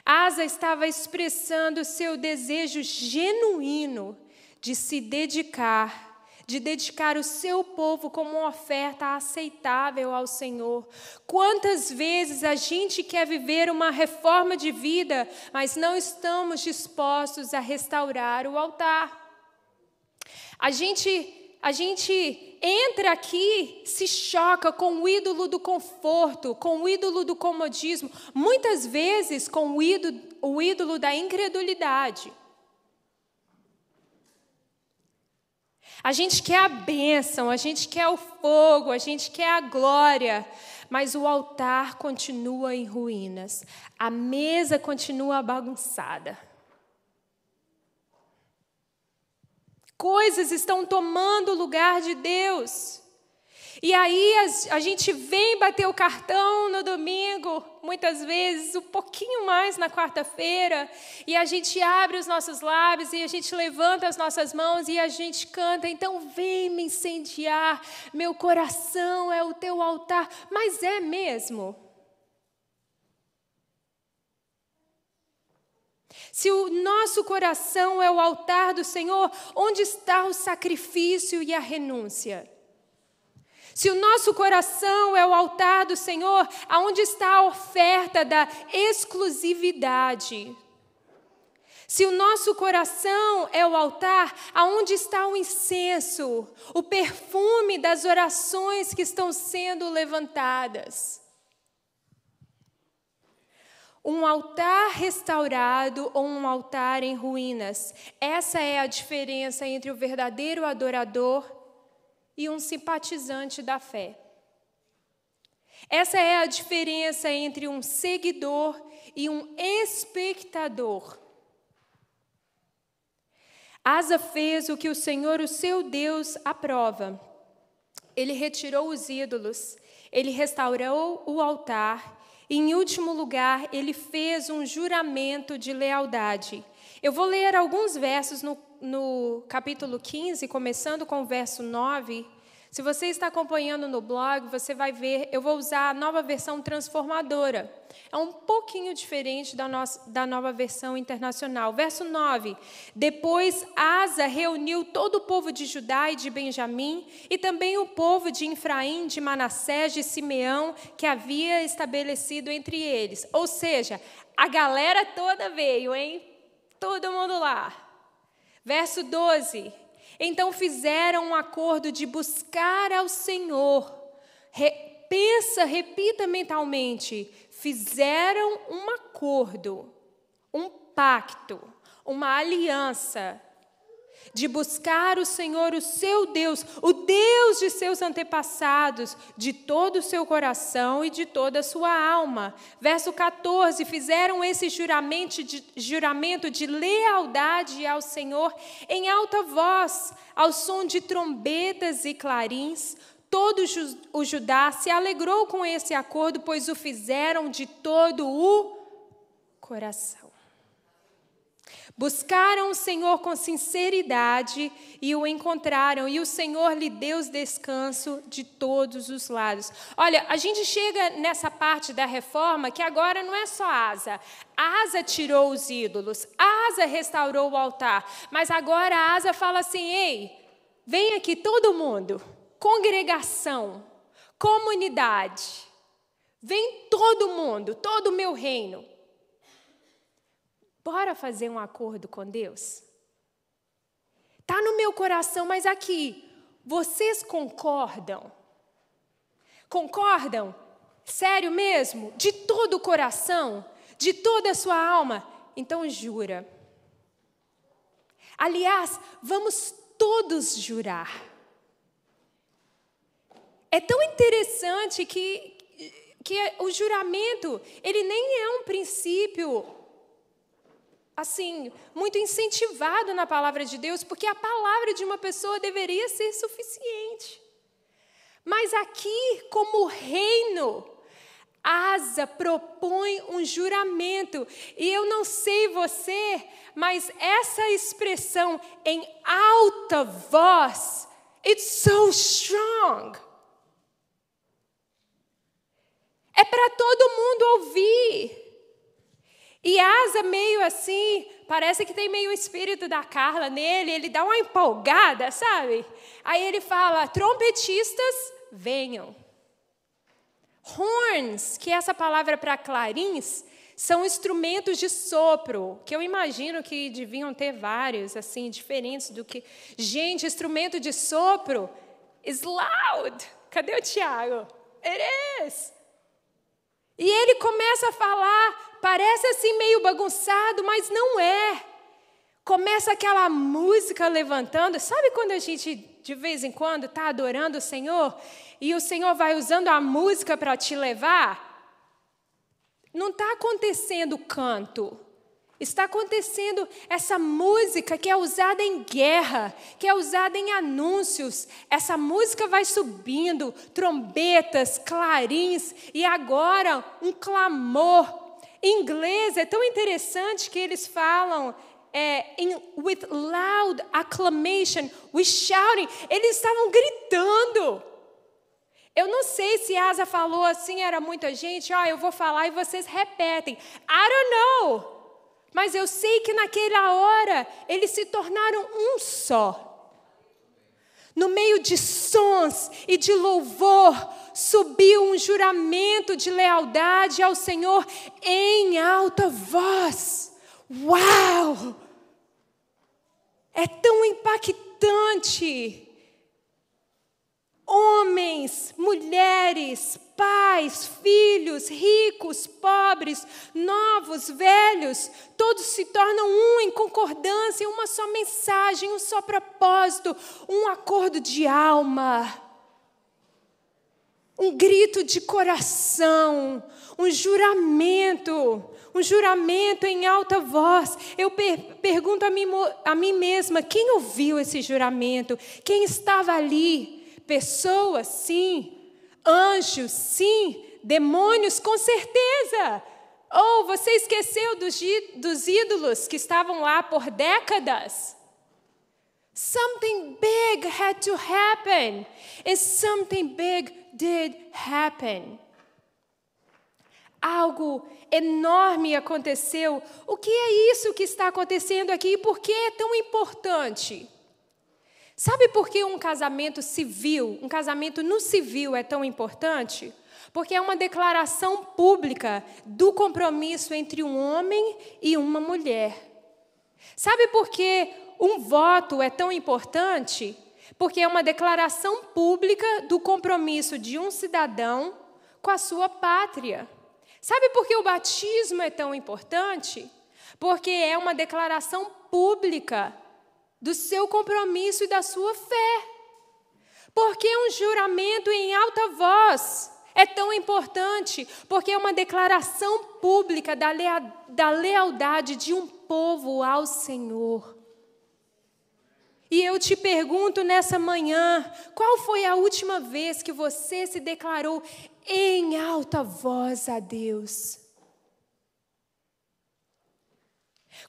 Asa estava expressando seu desejo genuíno de se dedicar, de dedicar o seu povo como uma oferta aceitável ao Senhor. Quantas vezes a gente quer viver uma reforma de vida, mas não estamos dispostos a restaurar o altar. A gente entra aqui, se choca com o ídolo do conforto, com o ídolo do comodismo, muitas vezes com o ídolo da incredulidade. A gente quer a bênção, a gente quer o fogo, a gente quer a glória, mas o altar continua em ruínas, a mesa continua bagunçada. Coisas estão tomando o lugar de Deus. E aí a gente vem bater o cartão no domingo, muitas vezes um pouquinho mais na quarta-feira, e a gente abre os nossos lábios e a gente levanta as nossas mãos e a gente canta, então vem me incendiar, meu coração é o teu altar. Mas é mesmo? Se o nosso coração é o altar do Senhor, onde está o sacrifício e a renúncia? Se o nosso coração é o altar do Senhor, aonde está a oferta da exclusividade? Se o nosso coração é o altar, aonde está o incenso, o perfume das orações que estão sendo levantadas? Um altar restaurado ou um altar em ruínas. Essa é a diferença entre o verdadeiro adorador e um simpatizante da fé. Essa é a diferença entre um seguidor e um espectador. Asa fez o que o Senhor, o seu Deus, aprova. Ele retirou os ídolos, ele restaurou o altar. E, em último lugar, ele fez um juramento de lealdade. Eu vou ler alguns versos no capítulo 15, começando com o verso 9. Se você está acompanhando no blog, você vai ver, eu vou usar a nova versão transformadora. É um pouquinho diferente da nova versão internacional. Verso 9. Depois Asa reuniu todo o povo de Judá e de Benjamim, e também o povo de Efraim, de Manassés, de Simeão, que havia estabelecido entre eles. Ou seja, a galera toda veio, hein? Todo mundo lá. Verso 12. Então fizeram um acordo de buscar ao Senhor. Repita mentalmente. Fizeram um acordo, um pacto, uma aliança de buscar o Senhor, o seu Deus, o Deus de seus antepassados, de todo o seu coração e de toda a sua alma. Verso 14, fizeram esse juramento de lealdade ao Senhor em alta voz, ao som de trombetas e clarins. Todo o Judá se alegrou com esse acordo, pois o fizeram de todo o coração. Buscaram o Senhor com sinceridade e o encontraram, e o Senhor lhe deu descanso de todos os lados. Olha, a gente chega nessa parte da reforma que agora não é só Asa. Asa tirou os ídolos, Asa restaurou o altar, mas agora Asa fala assim: ei, vem aqui todo mundo, congregação, comunidade, vem todo mundo, todo o meu reino. Bora fazer um acordo com Deus? Está no meu coração, mas aqui, vocês concordam? Concordam? Sério mesmo? De todo o coração? De toda a sua alma? Então jura. Aliás, vamos todos jurar. É tão interessante que o juramento, ele nem é um princípio assim, muito incentivado na palavra de Deus, porque a palavra de uma pessoa deveria ser suficiente. Mas aqui, como reino, Asa propõe um juramento. E eu não sei você, mas essa expressão em alta voz, it's so strong. É para todo mundo ouvir. E Asa meio assim, parece que tem meio o espírito da Carla nele, ele dá uma empolgada, sabe? Aí ele fala, trompetistas, venham. Horns, que é essa palavra para clarins, são instrumentos de sopro, que eu imagino que deviam ter vários, assim, diferentes do que... Gente, instrumento de sopro is loud. Cadê o Tiago? It is. E ele começa a falar, parece assim meio bagunçado, mas não é. Começa aquela música levantando. Sabe quando a gente, de vez em quando, está adorando o Senhor e o Senhor vai usando a música para te levar? Não está acontecendo canto. Está acontecendo essa música que é usada em guerra, que é usada em anúncios. Essa música vai subindo, trombetas, clarins, e agora um clamor. Em inglês é tão interessante que eles falam with loud acclamation, with shouting. Eles estavam gritando. Eu não sei se Asa falou assim, era muita gente, eu vou falar e vocês repetem. I don't know. Mas eu sei que naquela hora, eles se tornaram um só. No meio de sons e de louvor, subiu um juramento de lealdade ao Senhor em alta voz. Uau! É tão impactante. Homens, mulheres, pais, filhos, ricos, pobres, novos, velhos, todos se tornam um em concordância, em uma só mensagem, um só propósito, um acordo de alma, um grito de coração, um juramento em alta voz. Eu pergunto a mim mesma, quem ouviu esse juramento? Quem estava ali? Pessoas, sim. Anjos, sim. Demônios, com certeza. Ou você esqueceu dos ídolos que estavam lá por décadas? Something big had to happen. And something big did happen. Algo enorme aconteceu. O que é isso que está acontecendo aqui e por que é tão importante? Sabe por que um casamento civil, um casamento no civil é tão importante? Porque é uma declaração pública do compromisso entre um homem e uma mulher. Sabe por que um voto é tão importante? Porque é uma declaração pública do compromisso de um cidadão com a sua pátria. Sabe por que o batismo é tão importante? Porque é uma declaração pública do seu compromisso e da sua fé. Porque um juramento em alta voz é tão importante? Porque é uma declaração pública da lealdade de um povo ao Senhor. E eu te pergunto nessa manhã, qual foi a última vez que você se declarou em alta voz a Deus?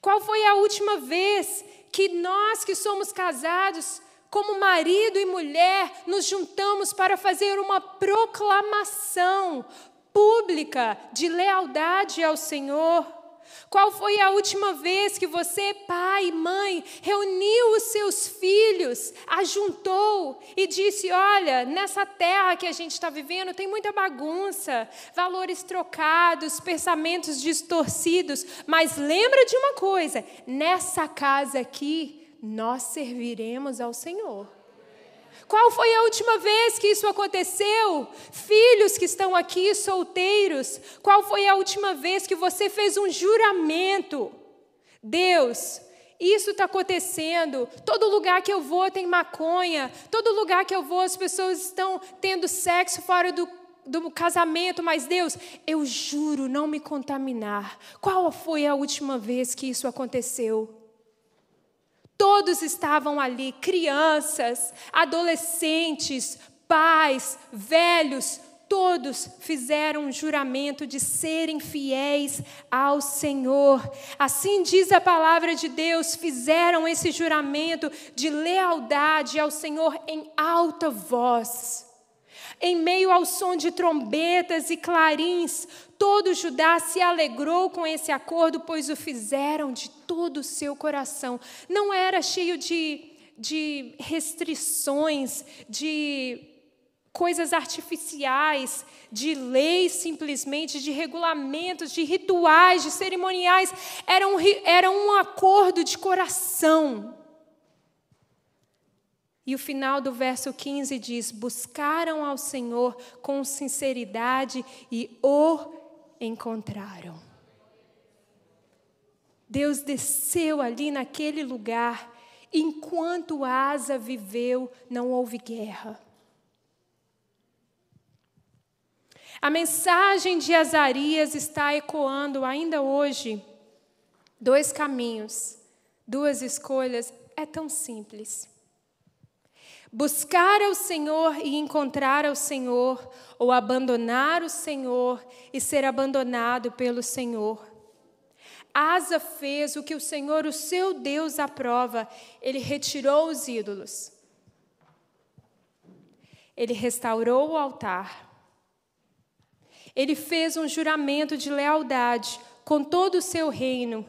Qual foi a última vez que nós que somos casados, como marido e mulher, nos juntamos para fazer uma proclamação pública de lealdade ao Senhor? Qual foi a última vez que você, pai e mãe, reuniu os seus filhos, ajuntou e disse, olha, nessa terra que a gente está vivendo tem muita bagunça, valores trocados, pensamentos distorcidos, mas lembra de uma coisa, nessa casa aqui nós serviremos ao Senhor. Qual foi a última vez que isso aconteceu? Filhos que estão aqui, solteiros, qual foi a última vez que você fez um juramento? Deus, isso está acontecendo, todo lugar que eu vou tem maconha, todo lugar que eu vou as pessoas estão tendo sexo fora do casamento, mas Deus, eu juro não me contaminar. Qual foi a última vez que isso aconteceu? Todos estavam ali, crianças, adolescentes, pais, velhos, todos fizeram um juramento de serem fiéis ao Senhor. Assim diz a palavra de Deus, fizeram esse juramento de lealdade ao Senhor em alta voz. Em meio ao som de trombetas e clarins, Todo Judá se alegrou com esse acordo, pois o fizeram de todo o seu coração. Não era cheio de restrições, de coisas artificiais, de leis simplesmente, de regulamentos, de rituais, de cerimoniais. Era um acordo de coração. E o final do verso 15 diz: buscaram ao Senhor com sinceridade e o encontraram. Deus desceu ali naquele lugar. Enquanto Asa viveu, não houve guerra. A mensagem de Azarias está ecoando ainda hoje. 2 caminhos, 2 escolhas, é tão simples. Buscar ao Senhor e encontrar ao Senhor, ou abandonar o Senhor e ser abandonado pelo Senhor. Asa fez o que o Senhor, o seu Deus, aprova. Ele retirou os ídolos. Ele restaurou o altar. Ele fez um juramento de lealdade com todo o seu reino.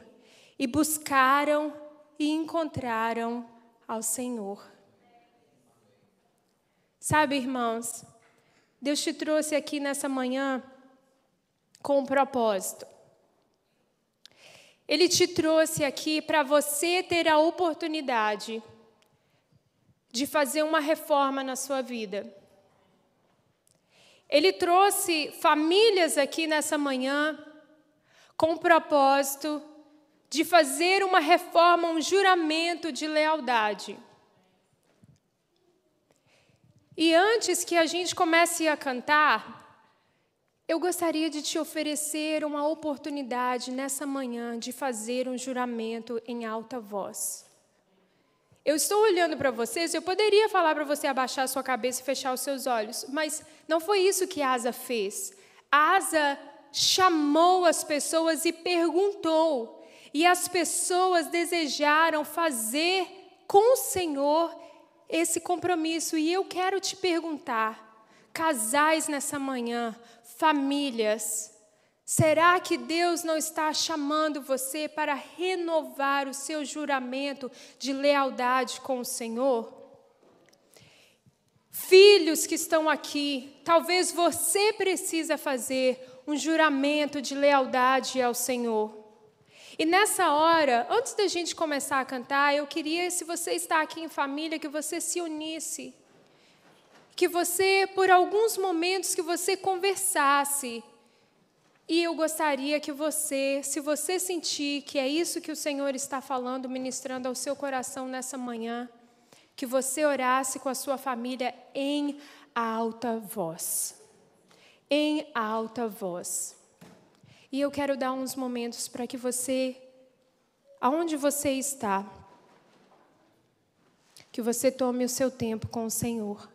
E buscaram e encontraram ao Senhor. Sabe, irmãos, Deus te trouxe aqui nessa manhã com um propósito. Ele te trouxe aqui para você ter a oportunidade de fazer uma reforma na sua vida. Ele trouxe famílias aqui nessa manhã com o propósito de fazer uma reforma, um juramento de lealdade. E antes que a gente comece a cantar, eu gostaria de te oferecer uma oportunidade nessa manhã de fazer um juramento em alta voz. Eu estou olhando para vocês, eu poderia falar para você abaixar a sua cabeça e fechar os seus olhos, mas não foi isso que Asa fez. Asa chamou as pessoas e perguntou, e as pessoas desejaram fazer com o Senhor esse compromisso. E eu quero te perguntar, casais nessa manhã, famílias, será que Deus não está chamando você para renovar o seu juramento de lealdade com o Senhor? Filhos que estão aqui, talvez você precisa fazer um juramento de lealdade ao Senhor. E nessa hora, antes da gente começar a cantar, eu queria, se você está aqui em família, que você se unisse. Que você, por alguns momentos, que você conversasse. E eu gostaria que você, se você sentir que é isso que o Senhor está falando, ministrando ao seu coração nessa manhã, que você orasse com a sua família em alta voz. Em alta voz. E eu quero dar uns momentos para que você, aonde você está, que você tome o seu tempo com o Senhor.